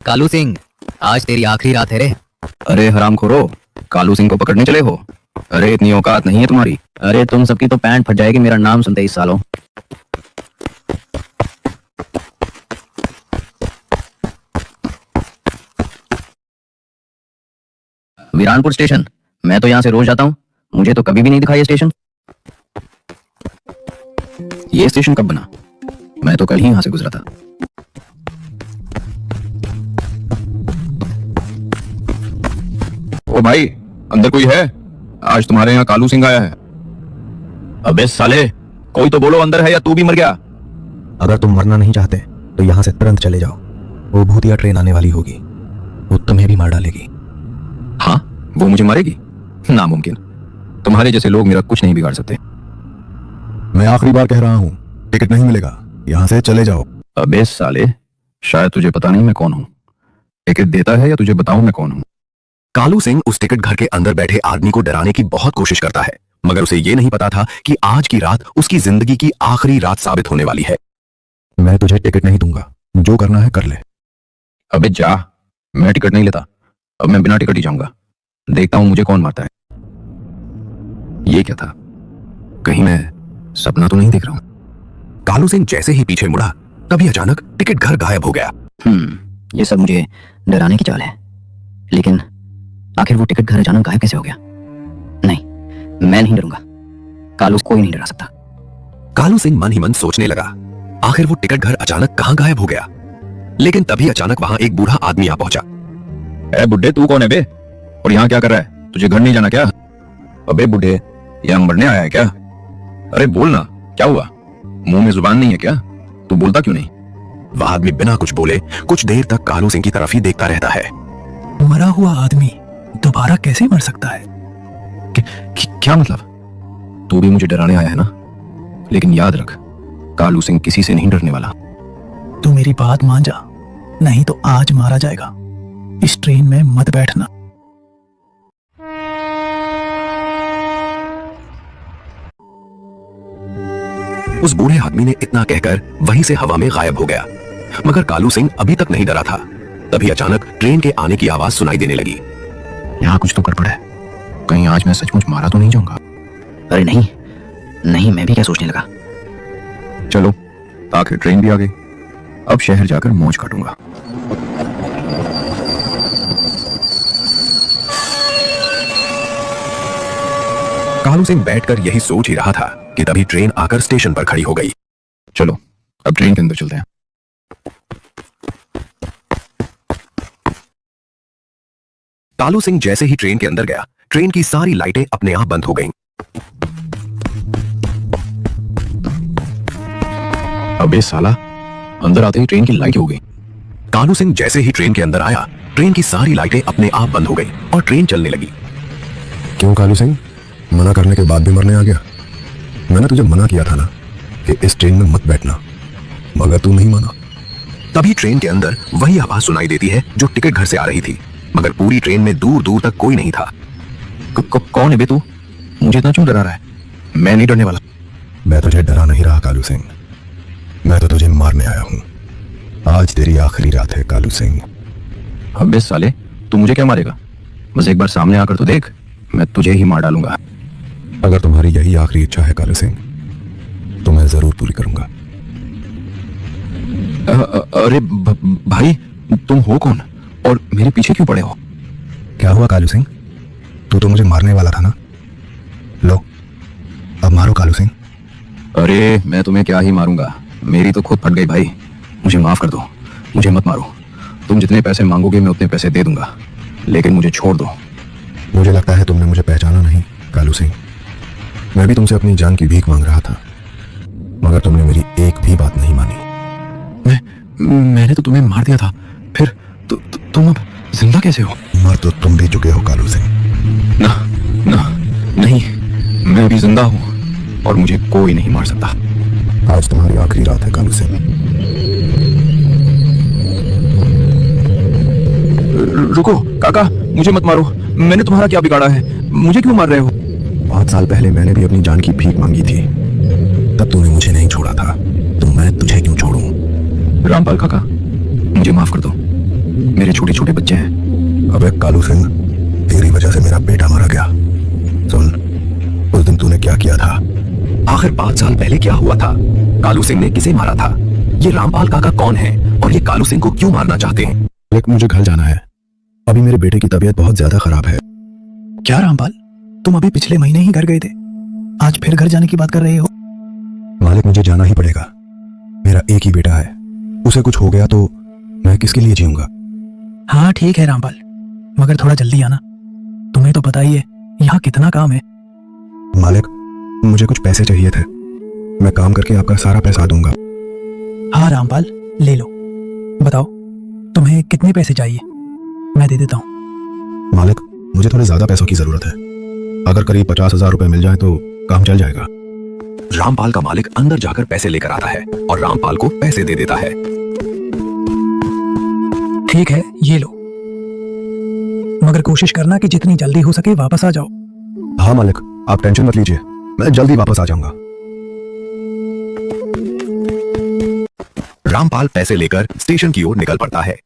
कालू सिंह, आज तेरी आखिरी रात है रे। अरे हरामखोरो, कालू सिंह को पकड़ने चले हो? अरे इतनी औकात नहीं है तुम्हारी। अरे तुम सबकी तो पैंट फट जाएगी मेरा नाम सुनते ही सालों। वीरानपुर स्टेशन, मैं तो यहाँ से रोज जाता हूँ, मुझे तो कभी भी नहीं दिखा ये स्टेशन। ये स्टेशन कब बना? मैं तो कल ही यहाँ से गुजरा था। ओ भाई, अंदर कोई है? आज तुम्हारे यहाँ कालू सिंह आया है। अबे साले, कोई तो बोलो अंदर है या तू भी मर गया? अगर तुम मरना नहीं चाहते तो यहाँ से तुरंत चले जाओ। वो भूतिया ट्रेन आने वाली होगी, वो तुम्हें भी मार डालेगी। हाँ, वो मुझे मारेगी? नामुमकिन। तुम्हारे जैसे लोग मेरा कुछ नहीं बिगाड़ सकते। मैं आखिरी बार कह रहा हूँ, टिकट नहीं मिलेगा, यहाँ से चले जाओ। अबे साले, शायद तुझे पता नहीं मैं कौन हूँ। टिकट देता है या तुझे बताऊं मैं कौन हूँ? कालू सिंह उस टिकट घर के अंदर बैठे आदमी को डराने की बहुत कोशिश करता है, मगर उसे यह नहीं पता था कि आज की रात उसकी जिंदगी की आखिरी रात साबित होने वाली है। मैं तुझे टिकट नहीं दूंगा, जो करना है कर ले। अबे जा, मैं टिकट नहीं लेता। अब मैं बिना टिकट ही जाऊंगा। देखता हूं मुझे कौन मारता है। ये क्या था? कहीं मैं सपना तो नहीं देख रहा हूं? कालू सिंह जैसे ही पीछे मुड़ा, तभी अचानक टिकट घर गायब हो गया। ये सब मुझे डराने की चाल है, लेकिन आखिर वो टिकट घर अचानक गायब कैसे हो गया? नहीं, मैं नहीं डरूंगा। कालू को कोई नहीं डरा सकता। कालू सिंह मन ही मन सोचने लगा, आखिर वो टिकट घर अचानक कहां गायब हो गया। लेकिन तभी अचानक वहां एक बूढ़ा आदमी आ पहुंचा। ए बुड्ढे, तू कौन है बे? और यहाँ क्या कर रहा है? तुझे घर नहीं जाना क्या? अबे बुड्ढे, यहाँ मरने आया है क्या? अरे बोल ना, क्या हुआ? मुंह में जुबान नहीं है क्या? तू बोलता क्यों नहीं? वह आदमी बिना कुछ बोले कुछ देर तक कालू सिंह की तरफ ही देखता रहता है। मरा हुआ आदमी दोबारा कैसे मर सकता है? क्या मतलब? तू भी मुझे डराने आया है ना? लेकिन याद रख, कालू सिंह किसी से नहीं डरने वाला। तू मेरी बात मान जा, नहीं तो आज मारा जाएगा। इस ट्रेन में मत बैठना। उस बूढ़े आदमी ने इतना कहकर वहीं से हवा में गायब हो गया, मगर कालू सिंह अभी तक नहीं डरा था। तभी अचानक ट्रेन के आने की आवाज सुनाई देने लगी। यहाँ कुछ तो गड़बड़ है। कहीं आज मैं सचमुच मारा तो नहीं जाऊंगा? अरे नहीं नहीं, मैं भी क्या सोचने लगा। चलो, आखिर ट्रेन भी आ गई। अब शहर जाकर मौज काटूंगा। कालू सिंह बैठकर यही सोच ही रहा था कि तभी ट्रेन आकर स्टेशन पर खड़ी हो गई। चलो, अब ट्रेन के अंदर चलते हैं। कालू सिंह जैसे ही ट्रेन के अंदर गया, ट्रेन की सारी लाइटें अपने आप बंद हो गईं। अबे साला, अंदर आते ही ट्रेन की लाइट हो गई। कालू सिंह जैसे ही ट्रेन के अंदर आया, ट्रेन की सारी लाइटें अपने आप बंद हो गई और ट्रेन चलने लगी। क्यों कालू सिंह, मना करने के बाद भी मरने आ गया? मैंने तुझे मना किया था ना कि इस ट्रेन में मत बैठना, मगर तू नहीं माना। तभी ट्रेन के अंदर वही आवाज सुनाई देती है जो टिकट घर से आ रही थी, मगर पूरी ट्रेन में दूर दूर तक कोई नहीं था। कौन है बे तू? मुझे इतना क्यों डरा रहा है? मैं नहीं डरने वाला। मैं तुझे डरा नहीं रहा कालू सिंह, मैं तो तुझे मारने आया हूं। आज तेरी आखिरी रात है कालू सिंह। अबे साले, तू मुझे क्या मारेगा? बस एक बार सामने आकर तो देख, मैं तुझे ही मार डालूंगा। अगर तुम्हारी यही आखिरी इच्छा है कालू सिंह, तो मैं जरूर पूरी करूंगा। अरे भाई, तुम हो कौन और मेरे पीछे क्यों पड़े हो? क्या हुआ कालू सिंह, तू तो मुझे मारने वाला था ना? लो, अब मारो कालू सिंह। अरे मैं तुम्हें क्या ही मारूंगा, मेरी तो खुद फट गई भाई। मुझे माफ कर दो, मुझे मत मारो। तुम जितने पैसे मांगोगे मैं उतने पैसे दे दूंगा, लेकिन मुझे छोड़ दो। मुझे लगता है तुमने मुझे पहचाना नहीं कालू सिंह। मैं भी तुमसे अपनी जान की भीख मांग रहा था, मगर तुमने मेरी एक भी बात नहीं मानी। मैंने तो तुम्हें मार दिया था, फिर तुम अब जिंदा कैसे हो? मर तो तुम भी चुके हो कालू सिंह। ना ना, नहीं, मैं भी जिंदा हूं और मुझे कोई नहीं मार सकता। आज तुम्हारी आखिरी रात है कालू सिंह। रुको काका, मुझे मत मारो। मैंने तुम्हारा क्या बिगाड़ा है? मुझे क्यों मार रहे हो? 5 साल पहले मैंने भी अपनी जान की भीख मांगी थी, तब तूने मुझे नहीं छोड़ा था, तो मैं तुझे क्यों छोड़ूं? रामपाल काका, मुझे माफ कर दो। छोटे छोटे बच्चे हैं। अबे कालू सिंह, तेरी वजह से मेरा बेटा मारा गया। सुन, उस दिन तूने क्या किया था? आखिर 5 साल पहले क्या हुआ था? कालू सिंह ने किसे मारा था? ये रामपाल काका कौन है और ये कालू सिंह को क्यों मारना चाहते हैं? लेकिन मुझे घर जाना है। अभी मेरे बेटे की तबीयत बहुत ज्यादा खराब है। क्या रामपाल, तुम अभी पिछले महीने ही घर गए थे, आज फिर घर जाने की बात कर रहे हो? मालिक, मुझे जाना ही पड़ेगा। मेरा एक ही बेटा है, उसे कुछ हो गया तो मैं किसके लिए जीऊंगा? हाँ ठीक है रामपाल, मगर थोड़ा जल्दी आना। तुम्हें तो पता ही है यहाँ कितना काम है। मालिक, मुझे कुछ पैसे चाहिए थे, मैं काम करके आपका सारा पैसा दूंगा। हाँ रामपाल, ले लो। बताओ तुम्हें कितने पैसे चाहिए, मैं दे देता हूँ। मालिक, मुझे थोड़े ज्यादा पैसों की जरूरत है। अगर करीब 50,000 रुपए मिल जाए तो काम चल जाएगा। रामपाल का मालिक अंदर जाकर पैसे लेकर आता है और रामपाल को पैसे दे देता है। ठीक है, ये लो, मगर कोशिश करना कि जितनी जल्दी हो सके वापस आ जाओ। हाँ मालिक, आप टेंशन मत लीजिए, मैं जल्दी वापस आ जाऊंगा। रामपाल पैसे लेकर स्टेशन की ओर निकल पड़ता है।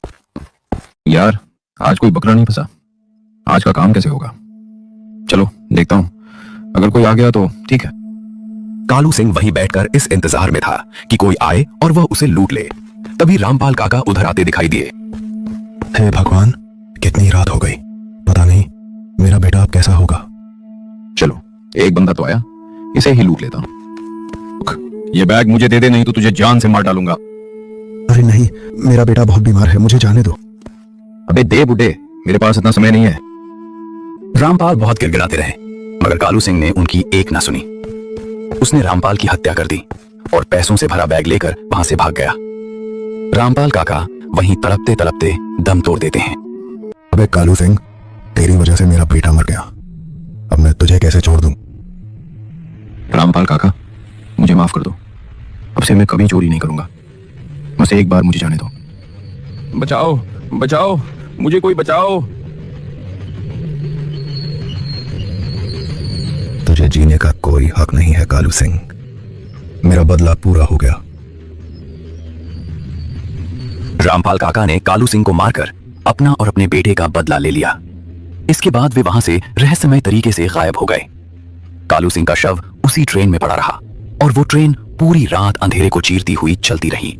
यार, आज कोई बकरा नहीं फंसा। आज का काम कैसे होगा? चलो देखता हूं, अगर कोई आ गया तो ठीक है। कालू सिंह वहीं बैठकर इस इंतजार में था कि कोई आए और वह उसे लूट ले। तभी रामपाल काका उधर आते दिखाई दिए। हे भगवान, कितनी रात हो गई, पता नहीं मेरा बेटा अब कैसा होगा। चलो, एक बंदा तो आया, इसे ही लूट लेता हूं। ये बैग मुझे दे दे, नहीं तो तुझे जान से मार डालूंगा। अरे नहीं, मेरा बेटा बहुत बीमार है, मुझे जाने दो। अबे दे बुड्ढे, मेरे पास इतना समय नहीं है। रामपाल बहुत गिड़गिड़ाते रहे, मगर कालू सिंह ने उनकी एक ना सुनी। उसने रामपाल की हत्या कर दी और पैसों से भरा बैग लेकर वहां से भाग गया। रामपाल काका वहीं तड़पते तड़पते दम तोड़ देते हैं। अबे कालू सिंह, तेरी वजह से मेरा बेटा मर गया, अब मैं तुझे कैसे छोड़ दूं? रामपाल काका, मुझे माफ कर दो। अब से मैं कभी चोरी नहीं करूंगा, बस एक बार मुझे जाने दो। बचाओ बचाओ, मुझे कोई बचाओ। तुझे जीने का कोई हक नहीं है कालू सिंह, मेरा बदला पूरा हो गया। रामपाल काका ने कालू सिंह को मारकर अपना और अपने बेटे का बदला ले लिया। इसके बाद वे वहां से रहस्यमय तरीके से गायब हो गए। कालू सिंह का शव उसी ट्रेन में पड़ा रहा और वो ट्रेन पूरी रात अंधेरे को चीरती हुई चलती रही।